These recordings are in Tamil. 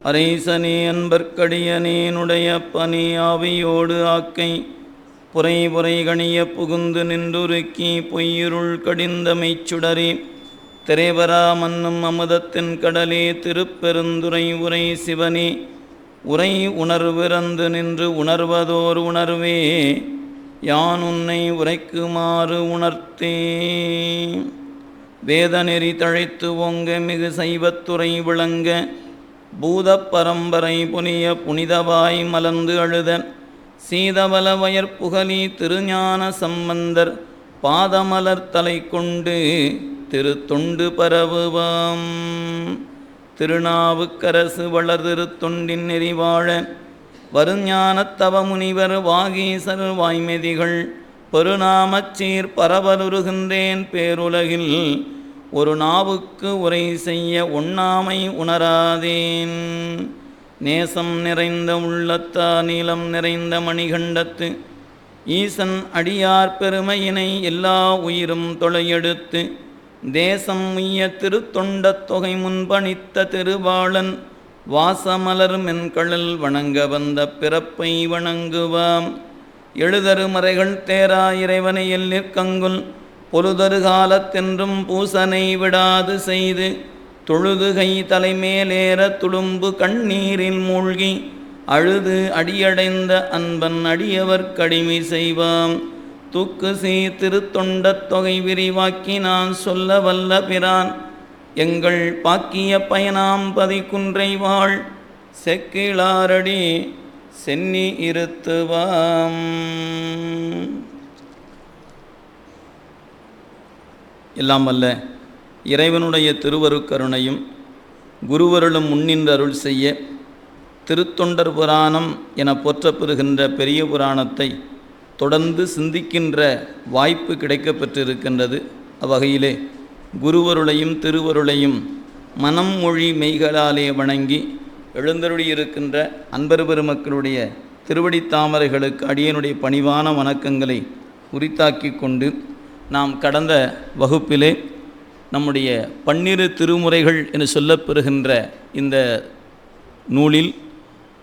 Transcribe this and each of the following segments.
அரேசனே அன்பர்க்கடியனேனுடைய பனி ஆவியோடு ஆக்கை புரை புரை கணிய புகுந்து நின்றுருக்கி பொய்யிருள் கடிந்தமைச் சுடரே திரைவரா மன்னும் அமுதத்தின் கடலே திருப்பெருந்துறை உரை சிவனே உரை உணர்விறந்து நின்று உணர்வதோர் உணர்வே யான் உன்னை உரைக்குமாறு உணர்த்தே. வேதநெறி தழைத்து ஓங்க மிகு சைவத்துறை விளங்க பூதப் பரம்பரை புனிய புனிதவாய் மலர்ந்து அழுத சீதவல வயற்புகலி திருஞான சம்பந்தர் பாதமலர் தலை கொண்டு திருத்தொண்டு பரவுவாம். திருநாவுக்கரசு வளர்திரு தொண்டின் நெறிவாழ வருஞானத் தவமுனிவர் வாகீசர் வாய்மெதிகள் பெருநாமச்சீர் பரவலுருகின்றேன் பேருலகில் ஒரு நாவுக்கு உரை செய்ய ஒண்ணாமை உணராதேன். நேசம் நிறைந்த உள்ளத்தா நீலம் நிறைந்த மணிகண்டத்து ஈசன் அடியார் பெருமையினை எல்லா உயிரும் தொலையெடுத்து தேசம் உய்ய திருத்தொண்டத் தொகை முன்பணித்த திருவாளன் வாசமலர் மென்கழல் வணங்க வந்த பிறப்பை வணங்குவாம். எழுதரு மறைகள் தேரா இறைவனை எல்லிற்கங்குல் பொழுதரு காலத்தென்றும் பூசனை விடாது செய்து தொழுதுகை தலைமேலேற துளும்பு கண்ணீரில் மூழ்கி அழுது அடியடைந்த அன்பன் அடியவர் கடிமை செய்வாம். தூக்கு சீ திருத்தொண்டத் தொகை விரிவாக்கி நான் சொல்ல வல்ல பிரான் எங்கள் பாக்கிய பயனாம் பதிக்குன்றை வாழ் செக்கிழாரடி சென்னி இருத்துவாம். எல்லாம் வல்ல இறைவனுடைய திருவருட்கருணையும் குருவருளும் முன்னின்று அருள் செய்ய திருத்தொண்டர் புராணம் என போற்றப்பெறுகின்ற பெரிய புராணத்தை தொடர்ந்து சிந்திக்கின்ற வாய்ப்பு கிடைக்கப்பெற்றிருக்கின்றது. அவ்வகையிலே குருவருளையும் திருவருளையும் மனம் மொழி மெய்களாலே வணங்கி எழுந்தருளியிருக்கின்ற அன்பர் பெருமக்களுடைய திருவடித் தாமரைகளுக்கு அடியனுடைய பணிவான வணக்கங்களை உரித்தாக்கி கொண்டு நாம் கடந்த வகுப்பிலே நம்முடைய 12 திருமுறைகள் என்று சொல்லப்பெறுகின்ற இந்த நூலில்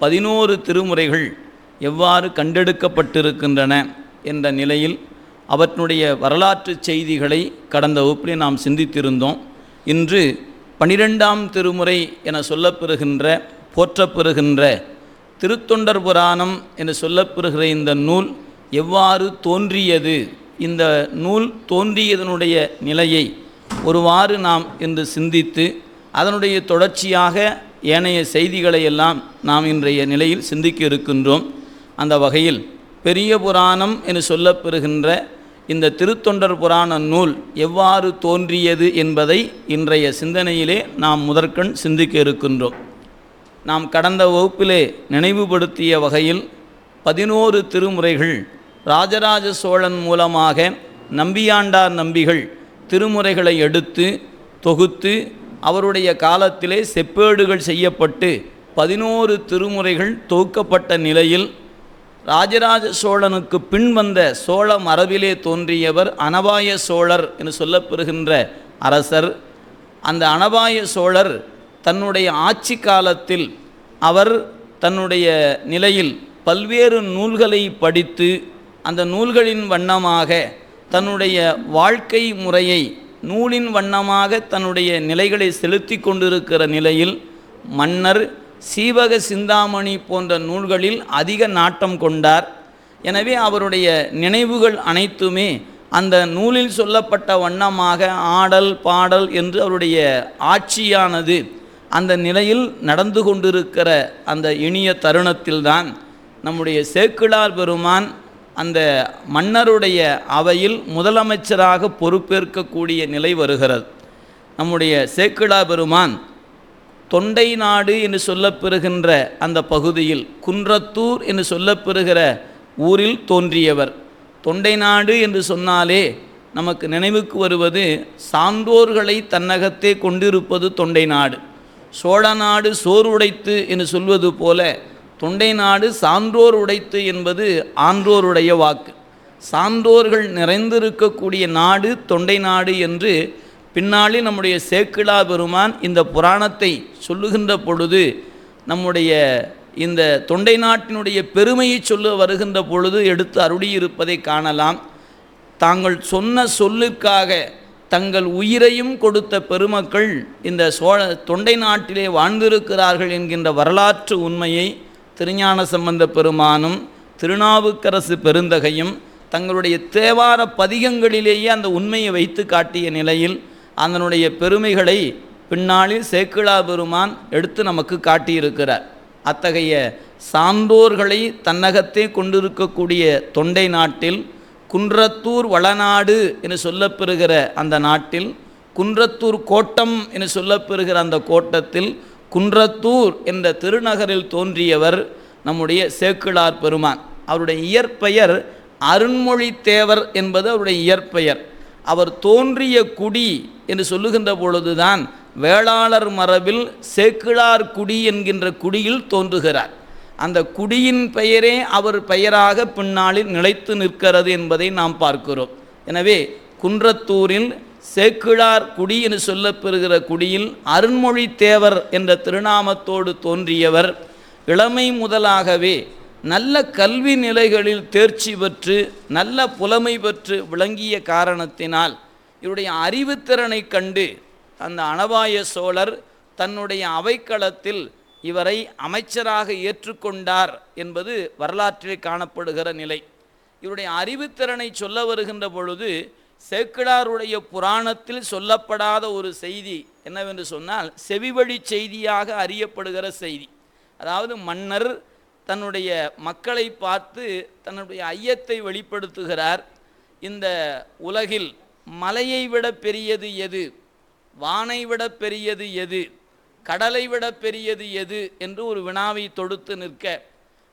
11 திருமுறைகள் எவ்வாறு கண்டெடுக்கப்பட்டிருக்கின்றன என்ற நிலையில் அவற்றுடைய வரலாற்று செய்திகளை கடந்த வகுப்பிலே நாம் சிந்தித்திருந்தோம். இன்று 12ஆம் திருமுறை என சொல்லப்பெறுகின்ற போற்றப்பெறுகின்ற திருத்தொண்டர் புராணம் என்று சொல்லப்பெறுகிற இந்த நூல் எவ்வாறு தோன்றியது, இந்த நூல் தோன்றியதனுடைய நிலையை ஒருவாறு நாம் இன்று சிந்தித்து அதனுடைய தொடர்ச்சியாக ஏனைய செய்திகளை எல்லாம் நாம் இன்றைய நிலையில் சிந்திக்க இருக்கின்றோம். அந்த வகையில் பெரிய புராணம் என்று சொல்லப்பெறுகின்ற இந்த திருத்தொண்டர் புராண நூல் எவ்வாறு தோன்றியது என்பதை இன்றைய சிந்தனையிலே நாம் முதற்கண் சிந்திக்க இருக்கின்றோம். நாம் கடந்த வகுப்பிலே நினைவுபடுத்திய வகையில் 11 திருமுறைகள் ராஜராஜ சோழன் மூலமாக நம்பியாண்டார் நம்பிகள் திருமுறைகளை எடுத்து தொகுத்து அவருடைய காலத்திலே செப்பேடுகள் செய்யப்பட்டு 11 திருமுறைகள் தொகுக்கப்பட்ட நிலையில் ராஜராஜ சோழனுக்கு பின் வந்த சோழ மரபிலே தோன்றியவர் அனபாய சோழர் என்று சொல்லப்பெறுகின்ற அரசர். அந்த அனபாய சோழர் தன்னுடைய ஆட்சி காலத்தில் அவர் தன்னுடைய நிலையில் பல்வேறு நூல்களை படித்து அந்த நூல்களின் வண்ணமாக தன்னுடைய வாழ்க்கை முறையை நூலின் வண்ணமாக தன்னுடைய நிலைகளை செலுத்தி கொண்டிருக்கிற நிலையில் மன்னர் சீவக சிந்தாமணி போன்ற நூல்களில் அதிக நாட்டம் கொண்டார். எனவே அவருடைய நினைவுகள் அனைத்துமே அந்த நூலில் சொல்லப்பட்ட வண்ணமாக ஆடல் பாடல் என்று அவருடைய ஆட்சியானது அந்த நிலையில் நடந்து கொண்டிருக்கிற அந்த இனிய தருணத்தில்தான் நம்முடைய சேக்கிழார் பெருமான் அந்த மன்னருடைய அவையில் முதலமைச்சராக பொறுப்பேற்கக்கூடிய நிலை வருகிறது. நம்முடைய சேக்கிழார் பெருமான் தொண்டை நாடு என்று சொல்லப்பெறுகின்ற அந்த பகுதியில் குன்றத்தூர் என்று சொல்லப்பெறுகிற ஊரில் தோன்றியவர். தொண்டை நாடு என்று சொன்னாலே நமக்கு நினைவுக்கு வருவது சான்றோர்களை தன்னகத்தே கொண்டிருப்பது தொண்டை நாடு. சோழ நாடு சோறு உடைத்து என்று சொல்வது போல தொண்டை நாடு சான்றோர் உடைத்து என்பது ஆன்றோருடைய வாக்கு. சான்றோர்கள் நிறைந்திருக்கக்கூடிய நாடு தொண்டை நாடு என்று பின்னாளில் நம்முடைய சேக்கிழார் பெருமான் இந்த புராணத்தை சொல்லுகின்ற பொழுது நம்முடைய இந்த தொண்டை நாட்டினுடைய பெருமையை சொல்ல வருகின்ற பொழுது எடுத்து அருளியிருப்பதை காணலாம். தாங்கள் சொன்ன சொல்லுக்காக தங்கள் உயிரையும் கொடுத்த பெருமக்கள் இந்த தொண்டை நாட்டிலே வாழ்ந்திருக்கிறார்கள் என்கின்ற வரலாற்று உண்மையை திருஞான சம்பந்த பெருமானும் திருநாவுக்கரசு பெருந்தகையும் தங்களுடைய தேவார பதிகங்களிலேயே அந்த உண்மையை வைத்து காட்டிய நிலையில் அதனுடைய பெருமைகளை பின்னாளில் சேக்கிழார் பெருமான் எடுத்து நமக்கு காட்டியிருக்கிறார். அத்தகைய சான்றோர்களை தன்னகத்தே கொண்டிருக்கக்கூடிய தொண்டை நாட்டில் குன்றத்தூர் வளநாடு என்று சொல்லப்பெறுகிற அந்த நாட்டில், குன்றத்தூர் கோட்டம் என்று சொல்லப்பெறுகிற அந்த கோட்டத்தில் குன்றத்தூர் என்ற திருநகரில் தோன்றியவர் நம்முடைய சேக்கிழார் பெருமான். அவருடைய இயற்பெயர் அருண்மொழி தேவர் என்பது அவருடைய இயற்பெயர். அவர் தோன்றிய குடி என்று சொல்லுகின்ற பொழுதுதான் வேளாளர் மரபில் சேக்கிழார் குடி என்கின்ற குடியில் தோன்றுகிறார். அந்த குடியின் பெயரே அவர் பெயராக பின்னாளில் நிலைத்து நிற்கிறது என்பதை நாம் பார்க்கிறோம். எனவே குன்றத்தூரில் சேக்கிழார் குடி என்று சொல்லப்பெறுகிற குடியில் அருண்மொழி தேவர் என்ற திருநாமத்தோடு தோன்றியவர் இளமை முதலாகவே நல்ல கல்வி நிலைகளில் தேர்ச்சி பெற்று நல்ல புலமை பெற்று விளங்கிய காரணத்தினால் இவருடைய அறிவுத்திறனை கண்டு அந்த அனபாய சோழர் தன்னுடைய அவைக்களத்தில் இவரை அமைச்சராக ஏற்றுக்கொண்டார் என்பது வரலாற்றில் காணப்படுகிற நிலை. இவருடைய அறிவுத்திறனை சொல்ல வருகின்ற பொழுது சேக்கிழாருடைய புராணத்தில் சொல்லப்படாத ஒரு செய்தி என்னவென்று சொன்னால் செவிவழி செய்தியாக அறியப்படுகிற செய்தி. அதாவது மன்னர் தன்னுடைய மக்களை பார்த்து தன்னுடைய ஐயத்தை வெளிப்படுத்துகிறார். இந்த உலகில் மலையை விட பெரியது எது, வானை விட பெரியது எது, கடலை விட பெரியது எது என்று ஒரு வினாவை தொடுத்து நிற்க,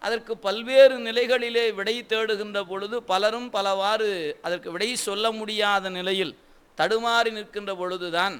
அதற்கு பல்வேறு நிலைகளிலே விடை தேடுகின்ற பொழுது பலரும் பலவாறு அதற்கு விடை சொல்ல முடியாத நிலையில் தடுமாறி நிற்கின்ற பொழுதுதான்